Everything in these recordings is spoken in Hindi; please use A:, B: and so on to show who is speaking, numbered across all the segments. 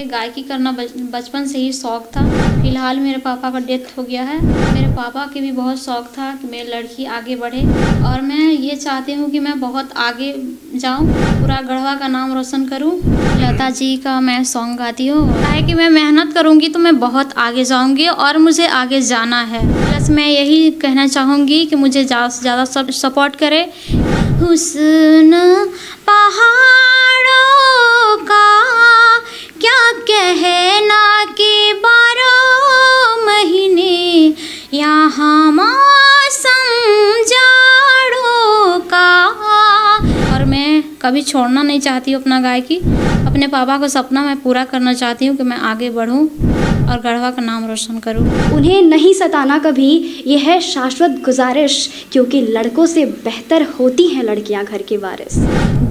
A: गायकी करना बचपन से ही शौक़ था। फ़िलहाल मेरे पापा का डेथ हो गया है। मेरे पापा के भी बहुत शौक़ था कि मेरी लड़की आगे बढ़े और मैं ये चाहती हूँ कि मैं बहुत आगे जाऊँ, पूरा गढ़वा का नाम रोशन करूँ। लता जी का मैं सॉन्ग गाती हूँ। क्या है कि मैं मेहनत करूँगी तो मैं बहुत आगे जाऊँगी और मुझे आगे जाना है। प्लस मैं यही कहना चाहूँगी कि मुझे ज़्यादा से ज़्यादा सब सपोर्ट करें। हुस्न पहाड़ों का क्या कहना कि 12 महीने यहाँ मौसम जाड़ों का। और मैं कभी छोड़ना नहीं चाहती हूँ अपना गायकी। अपने पापा का सपना मैं पूरा करना चाहती हूँ कि मैं आगे बढ़ूँ और गढ़वा का नाम रोशन करूँ।
B: उन्हें नहीं सताना कभी, ये है शाश्वत गुजारिश, क्योंकि लड़कों से बेहतर होती हैं लड़कियां घर की वारिस।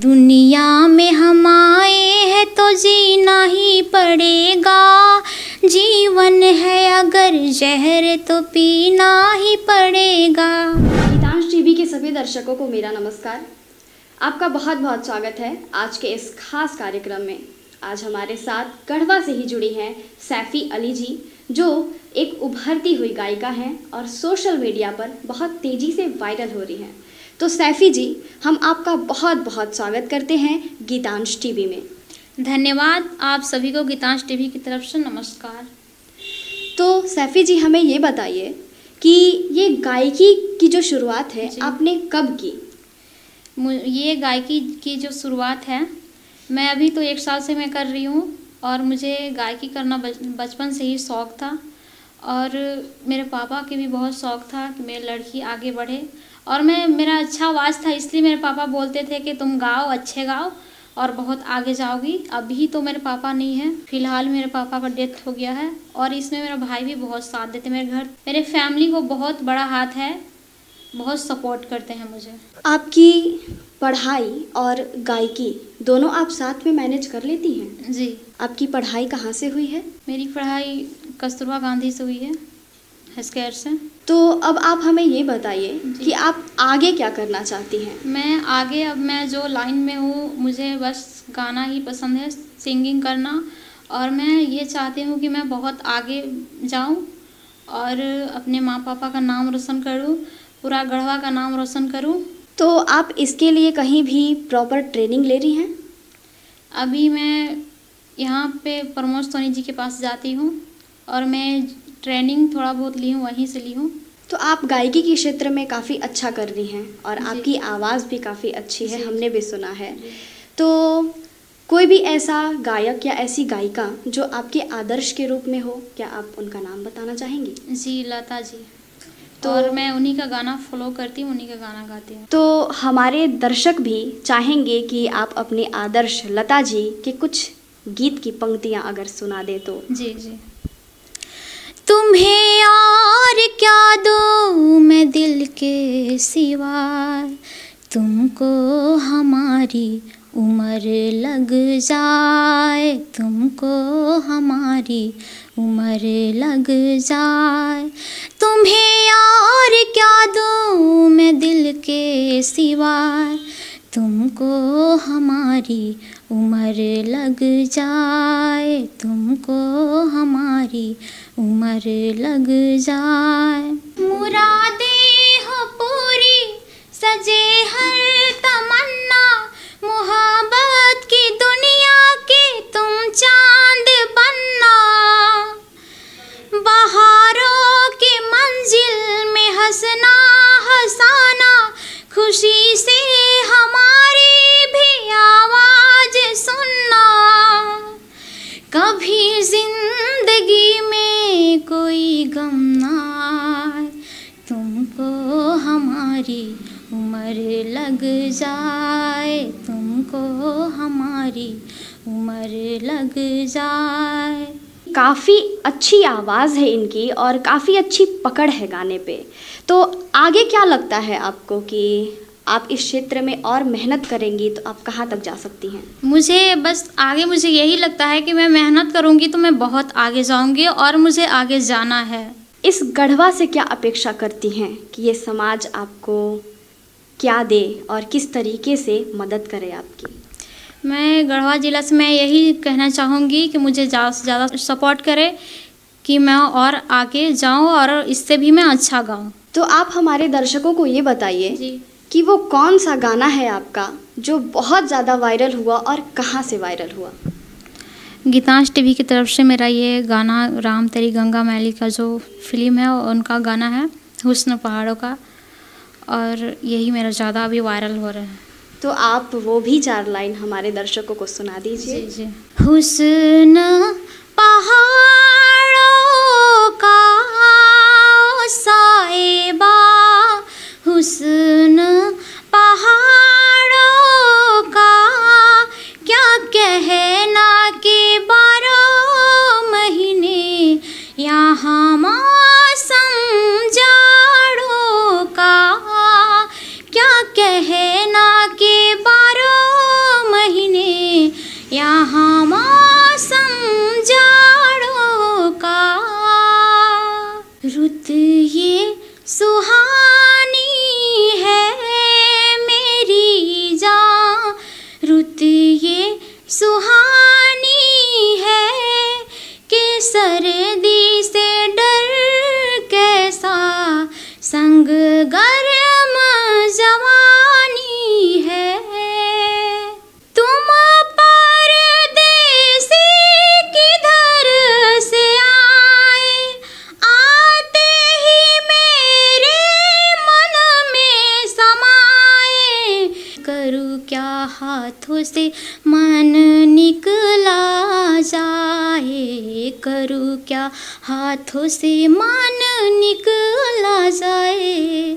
A: दुनिया में हम आए हैं तो जीना ही पड़ेगा, जीवन है अगर जहर तो पीना ही पड़ेगा।
B: गीतांश टीवी के सभी दर्शकों को मेरा नमस्कार। आपका बहुत बहुत स्वागत है आज के इस खास कार्यक्रम में। आज हमारे साथ गढ़वा से ही जुड़ी हैं सैफी अली जी, जो एक उभरती हुई गायिका हैं और सोशल मीडिया पर बहुत तेज़ी से वायरल हो रही हैं। तो सैफी जी, हम आपका बहुत बहुत स्वागत करते हैं गीतांश टीवी में।
A: धन्यवाद। आप सभी को गीतांश टीवी की तरफ से नमस्कार।
B: तो सैफी जी, हमें ये बताइए कि ये गायकी की जो शुरुआत है आपने कब की?
A: ये गायकी की जो शुरुआत है, मैं अभी तो 1 साल से मैं कर रही हूँ और मुझे गायकी करना बचपन से ही शौक़ था और मेरे पापा के भी बहुत शौक़ था कि मेरी लड़की आगे बढ़े और मेरा अच्छा आवाज़ था, इसलिए मेरे पापा बोलते थे कि तुम गाओ, अच्छे गाओ और बहुत आगे जाओगी। अभी तो मेरे पापा नहीं हैं, फ़िलहाल मेरे पापा का डेथ हो गया है और इसमें मेरा भाई भी बहुत साथ देते। मेरे फैमिली को बहुत बड़ा हाथ है, बहुत सपोर्ट करते हैं मुझे।
B: आपकी पढ़ाई और गायकी दोनों आप साथ में मैनेज कर लेती हैं?
A: जी।
B: आपकी पढ़ाई कहाँ से हुई है?
A: मेरी पढ़ाई कस्तूरबा गांधी से हुई है, हेल्थकेयर से।
B: तो अब आप हमें ये बताइए कि आप आगे क्या करना चाहती हैं?
A: मैं आगे, अब मैं जो लाइन में हूँ, मुझे बस गाना ही पसंद है, सिंगिंग करना, और मैं ये चाहती हूँ कि मैं बहुत आगे जाऊँ और अपने माँ पापा का नाम रोशन करूँ, पूरा गढ़वा का नाम रोशन करूँ।
B: तो आप इसके लिए कहीं भी प्रॉपर ट्रेनिंग ले रही हैं?
A: अभी मैं यहाँ पे प्रमोद सोनी जी के पास जाती हूँ और मैं ट्रेनिंग थोड़ा बहुत ली हूँ, वहीं से ली हूँ।
B: तो आप गायकी के क्षेत्र में काफ़ी अच्छा कर रही हैं और आपकी आवाज़ भी काफ़ी अच्छी है, हमने भी सुना है। तो कोई भी ऐसा गायक या ऐसी गायिका जो आपके आदर्श के रूप में हो, क्या आप उनका नाम बताना चाहेंगी?
A: जी, लता जी। और मैं उन्हीं का गाना फॉलो करती हूँ, उन्हीं का गाना गाती हूँ।
B: तो हमारे दर्शक भी चाहेंगे कि आप अपने आदर्श लता जी के कुछ गीत की पंक्तियाँ अगर सुना दे तो।
A: जी जी। तुम्हें और क्या दूँ मैं दिल के सिवा, तुमको हमारी उम्र लग जाए, तुमको हमारी उम्र लग जाए। तुम्हें और क्या दूँ मैं दिल के सिवा, तुमको हमारी उम्र लग जाए, तुमको हमारी उम्र लग जाए। मुरादें हो पूरी सजे हर तमन्ना, मोहब्बत की दुनिया के तुम चांद बनना। बहारों के मंजिल में हंसना हंसाना, खुशी से हमारी भी आवाज़ सुनना। कभी जिंदगी में कोई गम ना आए, तुमको हमारी उम्र लग जाए, तुमको हमारी उम्र लग जाए।
B: काफ़ी अच्छी आवाज़ है इनकी और काफ़ी अच्छी पकड़ है गाने पे। तो आगे क्या लगता है आपको कि आप इस क्षेत्र में और मेहनत करेंगी तो आप कहाँ तक जा सकती हैं?
A: मुझे यही लगता है कि मैं मेहनत करूँगी तो मैं बहुत आगे जाऊँगी और मुझे आगे जाना है।
B: इस गढ़वा से क्या अपेक्षा करती हैं कि ये समाज आपको क्या दे और किस तरीके से मदद करे आपकी?
A: मैं गढ़वा ज़िला से मैं यही कहना चाहूँगी कि मुझे ज़्यादा से ज़्यादा सपोर्ट करें कि मैं और आगे जाऊँ और इससे भी मैं अच्छा गाऊँ।
B: तो आप हमारे दर्शकों को ये बताइए
A: जी।
B: कि वो कौन सा गाना है आपका जो बहुत ज़्यादा वायरल हुआ और कहाँ से वायरल हुआ?
A: गीतांश टीवी की तरफ से मेरा ये गाना राम तेरी गंगा मैली का जो फिल्म है उनका गाना है, हुस्न पहाड़ों का, और यही मेरा ज़्यादा अभी वायरल हो रहा है।
B: तो आप वो भी 4 लाइन हमारे दर्शकों को सुना दीजिए।
A: जी जी। हुस्न पहाड़ों का साहिबा, हुस्न पहाड़ों का क्या कहना कि 12 महीने यहाँ मौसम जाड़ों का, क्या कहना कि 12 महीने यहाँ मौसम जाड़ों का। रुत ये सुहानी है मेरी जान, रुत ये सुहानी है कि सर्दी से डर कैसा, संग गर्म जवानी है। तुम परदेसी किधर से आए, आते ही मेरे मन में समाए। करूँ क्या हाथों से मन निकला जाए, करूँ क्या हाथों से मन निकला जाए।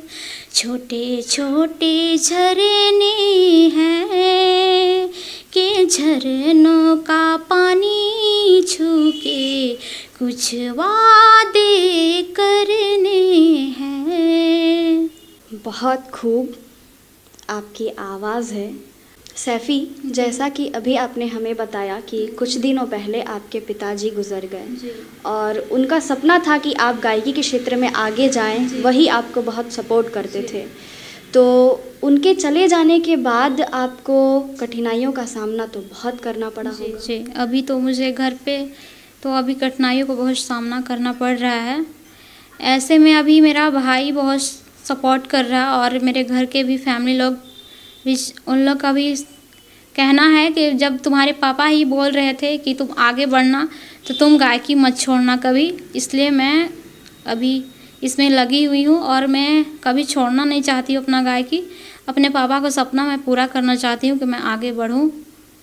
A: छोटे छोटे झरने हैं कि झरनों का पानी छू के कुछ वादे करने हैं।
B: बहुत खूब आपकी आवाज़ है। सैफ़ी, जैसा कि अभी आपने हमें बताया कि कुछ दिनों पहले आपके पिताजी गुजर गए और उनका सपना था कि आप गायकी के क्षेत्र में आगे जाएं, वही आपको बहुत सपोर्ट करते थे। तो उनके चले जाने के बाद आपको कठिनाइयों का सामना तो बहुत करना पड़ा होगा।
A: जी, अभी तो मुझे घर पे तो अभी कठिनाइयों को बहुत सामना करना पड़ रहा है। ऐसे में अभी मेरा भाई बहुत सपोर्ट कर रहा है और मेरे घर के भी फैमिली लोग भी, उन लोग का भी कहना है कि जब तुम्हारे पापा ही बोल रहे थे कि तुम आगे बढ़ना तो तुम गायकी मत छोड़ना कभी, इसलिए मैं अभी इसमें लगी हुई हूँ और मैं कभी छोड़ना नहीं चाहती हूँ अपना गायकी। अपने पापा का सपना मैं पूरा करना चाहती हूँ कि मैं आगे बढ़ूँ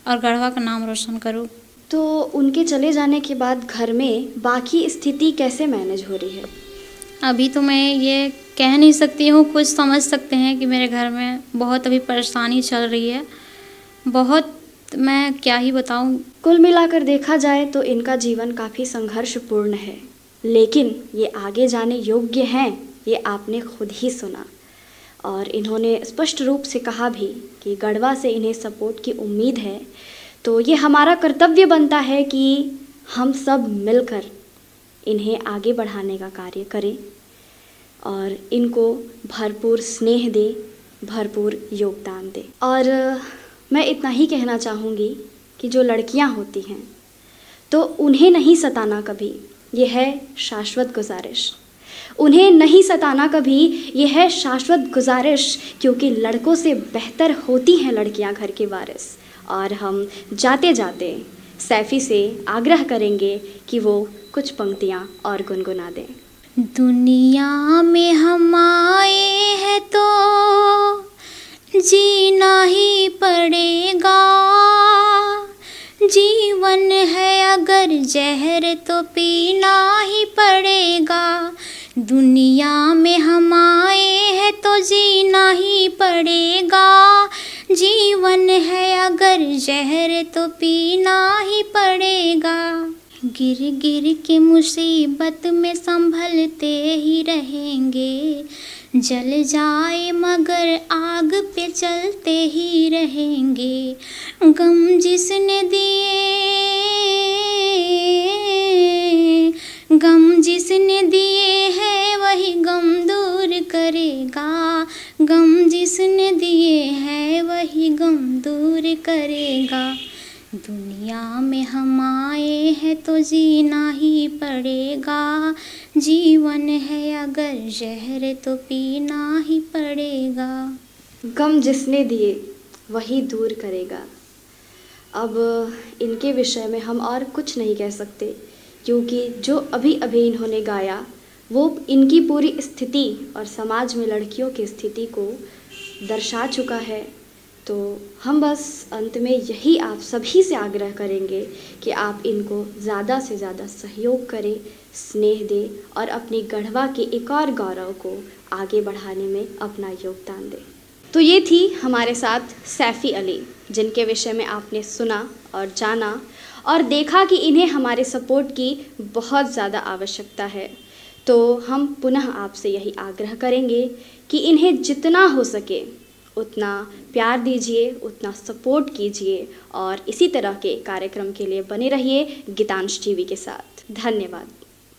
A: और गढ़वा का नाम रोशन करूँ।
B: तो उनके चले जाने के बाद घर में बाकी स्थिति कैसे मैनेज हो रही है?
A: अभी तो मैं ये कह नहीं सकती हूँ, कुछ समझ सकते हैं कि मेरे घर में बहुत अभी परेशानी चल रही है, बहुत, मैं क्या ही बताऊँ।
B: कुल मिलाकर देखा जाए तो इनका जीवन काफ़ी संघर्षपूर्ण है, लेकिन ये आगे जाने योग्य हैं, ये आपने खुद ही सुना। और इन्होंने स्पष्ट रूप से कहा भी कि गढ़वा से इन्हें सपोर्ट की उम्मीद है। तो ये हमारा कर्तव्य बनता है कि हम सब मिलकर इन्हें आगे बढ़ाने का कार्य करें और इनको भरपूर स्नेह दें, भरपूर योगदान दें। और मैं इतना ही कहना चाहूँगी कि जो लड़कियाँ होती हैं तो उन्हें नहीं सताना कभी, ये है शाश्वत गुजारिश। उन्हें नहीं सताना कभी, ये है शाश्वत गुजारिश, क्योंकि लड़कों से बेहतर होती हैं लड़कियाँ घर की वारिस। और हम जाते जाते सैफ़ी से आग्रह करेंगे कि वो कुछ पंक्तियाँ और गुनगुना दें।
A: दुनिया में हम आए हैं तो जीना ही पड़ेगा, जीवन है अगर जहर तो पीना ही पड़ेगा। दुनिया में हम आए हैं तो जीना ही पड़ेगा, जीवन है अगर जहर तो पीना ही पड़ेगा। गिर गिर के मुसीबत में संभलते ही रहेंगे, जल जाए मगर आग पे चलते ही रहेंगे। गम जिसने दिए, गम जिसने दिए हैं वही गम दूर करेगा, गम जिसने दिए हैं वही गम दूर करेगा। दुनिया में हम आए हैं तो जीना ही पड़ेगा, जीवन है अगर जहर तो पीना ही पड़ेगा।
B: गम जिसने दिए वही दूर करेगा। अब इनके विषय में हम और कुछ नहीं कह सकते, क्योंकि जो अभी अभी इन्होंने गाया वो इनकी पूरी स्थिति और समाज में लड़कियों की स्थिति को दर्शा चुका है। तो हम बस अंत में यही आप सभी से आग्रह करेंगे कि आप इनको ज़्यादा से ज़्यादा सहयोग करें, स्नेह दें और अपनी गढ़वा के एक और गौरव को आगे बढ़ाने में अपना योगदान दें। तो ये थी हमारे साथ सैफ़ी अली, जिनके विषय में आपने सुना और जाना और देखा कि इन्हें हमारे सपोर्ट की बहुत ज़्यादा आवश्यकता है। तो हम पुनः आपसे यही आग्रह करेंगे कि इन्हें जितना हो सके उतना प्यार दीजिए, उतना सपोर्ट कीजिए और इसी तरह के कार्यक्रम के लिए बने रहिए गीतांश टीवी के साथ। धन्यवाद।